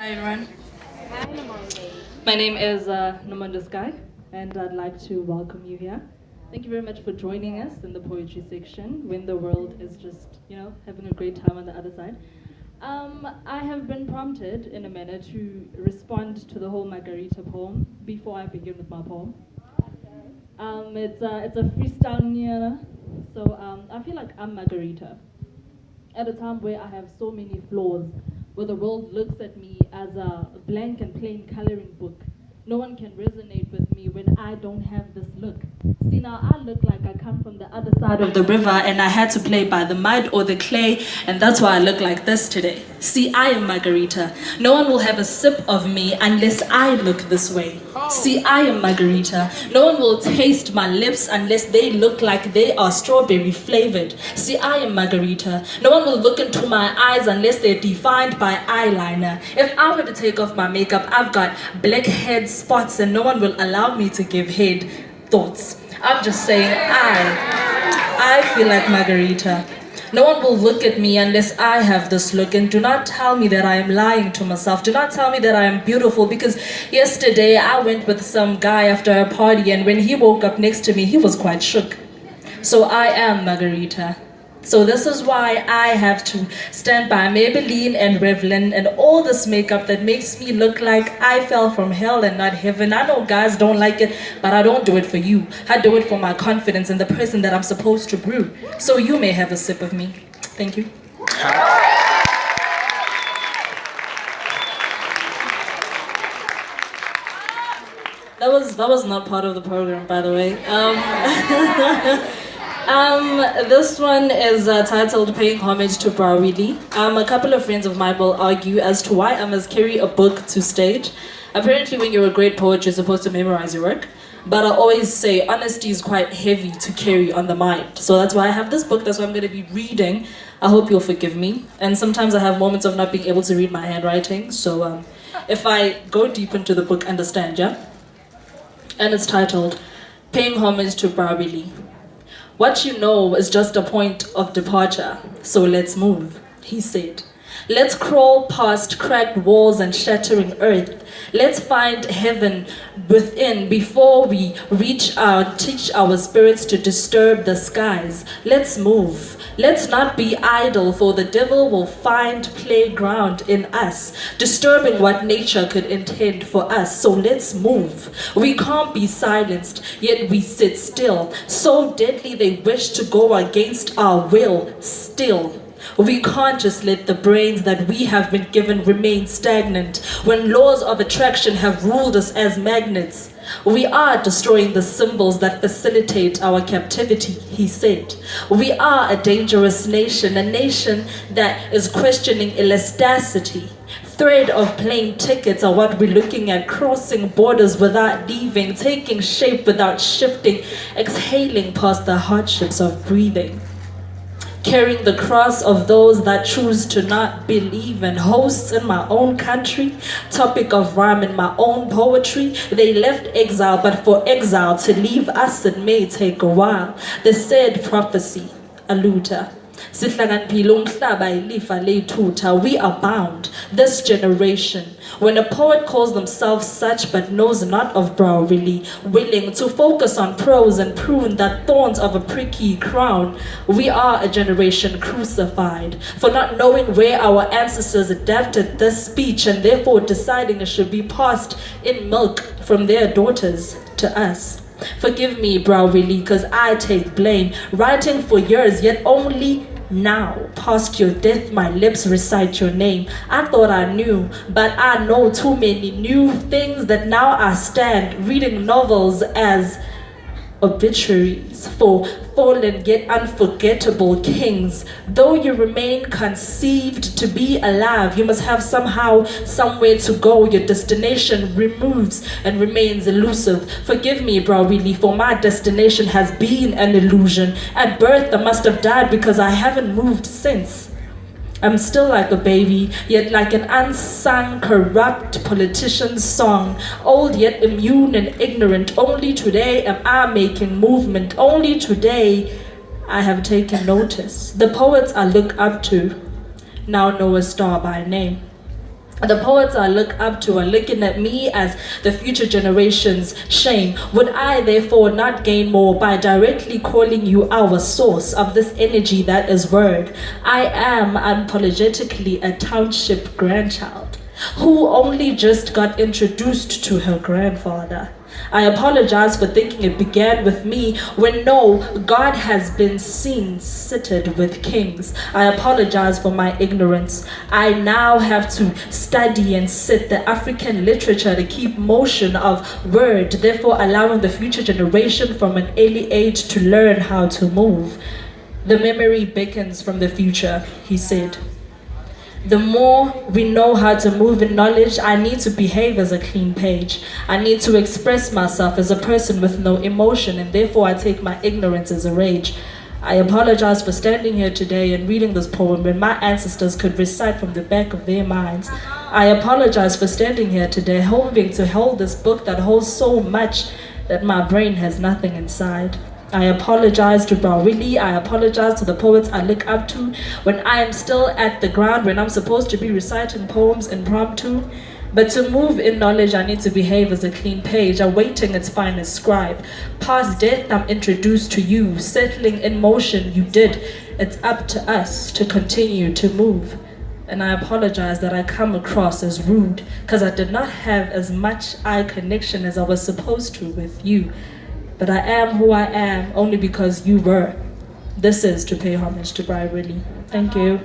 Hi everyone. Hi, Nomonde. My name is Nomonde Sky, and I'd like to welcome you here. Thank you very much for joining us in the poetry section when the world is just, having a great time on the other side. I have been prompted in a manner to respond to the whole Magarita poem before I begin with my poem. It's a freestyle, so I feel like I'm Margarita at a time where I have so many flaws, where the world looks at me as a blank and plain coloring book. No one can resonate with me when I don't have this look. See, now I look like I come from the other side of the river and I had to play by the mud or the clay, and that's why I look like this today. See, I am Margarita. No one will have a sip of me unless I look this way. See, I am Margarita. No one will taste my lips unless they look like they are strawberry flavored. See, I am Margarita. No one will look into my eyes unless they're defined by eyeliner. If I were to take off my makeup, I've got blackhead spots and no one will allow me to give head thoughts. I'm just saying, I feel like Margarita. No one will look at me unless I have this look, and do not tell me that I am lying to myself. Do not tell me that I am beautiful, because yesterday I went with some guy after a party, and when he woke up next to me, he was quite shook. So I am Margarita. So this is why I have to stand by Maybelline and Revlon and all this makeup that makes me look like I fell from hell and not heaven. I know guys don't like it, but I don't do it for you. I do it for my confidence in the person that I'm supposed to brew. So you may have a sip of me. Thank you. That was not part of the program, by the way. This one is titled Paying Homage to Bra Willie. A couple of friends of mine will argue as to why I must carry a book to stage. Apparently, when you're a great poet, you're supposed to memorize your work. But I always say honesty is quite heavy to carry on the mind. So that's why I have this book. That's why I'm going to be reading. I hope you'll forgive me. And sometimes I have moments of not being able to read my handwriting. So if I go deep into the book, understand, yeah? And it's titled Paying Homage to Bra Willie. What you know is just a point of departure, so let's move, he said. Let's crawl past cracked walls and shattering earth. Let's find heaven within before we teach our spirits to disturb the skies. Let's move. Let's not be idle, for the devil will find playground in us, disturbing what nature could intend for us. So let's move. We can't be silenced, yet we sit still. So deadly they wish to go against our will still. We can't just let the brains that we have been given remain stagnant when laws of attraction have ruled us as magnets. We are destroying the symbols that facilitate our captivity, he said. We are a dangerous nation, a nation that is questioning elasticity. Thread of plane tickets are what we're looking at, crossing borders without leaving, taking shape without shifting, exhaling past the hardships of breathing. Carrying the cross of those that choose to not believe, and hosts in my own country, topic of rhyme in my own poetry. They left exile, but for exile to leave us it may take a while. The said prophecy, alluder. We are bound, this generation. When a poet calls themselves such but knows not of Bra Willie, willing to focus on prose and prune the thorns of a pricky crown, we are a generation crucified for not knowing where our ancestors adapted this speech and therefore deciding it should be passed in milk from their daughters to us. Forgive me, Bra Willie, because I take blame, writing for years, yet only now, past your death, my lips recite your name. I thought I knew, but I know too many new things that now I stand reading novels as obituaries for fallen yet unforgettable kings. Though you remain conceived to be alive, you must have somehow somewhere to go. Your destination removes and remains elusive. Forgive me, Bra Willie, for my destination has been an illusion. At birth I must have died because I haven't moved since. I'm still like a baby, yet like an unsung, corrupt politician's song. Old yet immune and ignorant. Only today am I making movement. Only today I have taken notice. The poets I look up to now know a star by name. The poets I look up to are looking at me as the future generation's shame. Would I therefore not gain more by directly calling you our source of this energy that is word? I am unapologetically a township grandchild who only just got introduced to her grandfather. I apologize for thinking it began with me when no, God has been seen seated with kings. I apologize for my ignorance. I now have to study and sit the African literature to keep motion of word, therefore allowing the future generation from an early age to learn how to move. The memory beckons from the future, he said. The more we know how to move in knowledge, I need to behave as a clean page. I need to express myself as a person with no emotion, and therefore I take my ignorance as a rage. I apologize for standing here today and reading this poem when my ancestors could recite from the back of their minds. I apologize for standing here today hoping to hold this book that holds so much that my brain has nothing inside. I apologize to Bra Willie. I apologize to the poets I look up to when I am still at the ground, when I'm supposed to be reciting poems impromptu. But to move in knowledge, I need to behave as a clean page, awaiting its finest scribe. Past death, I'm introduced to you. Settling in motion, you did. It's up to us to continue to move. And I apologize that I come across as rude, because I did not have as much eye connection as I was supposed to with you. But I am who I am only because you were. This is to pay homage to Bra Willie. Thank you.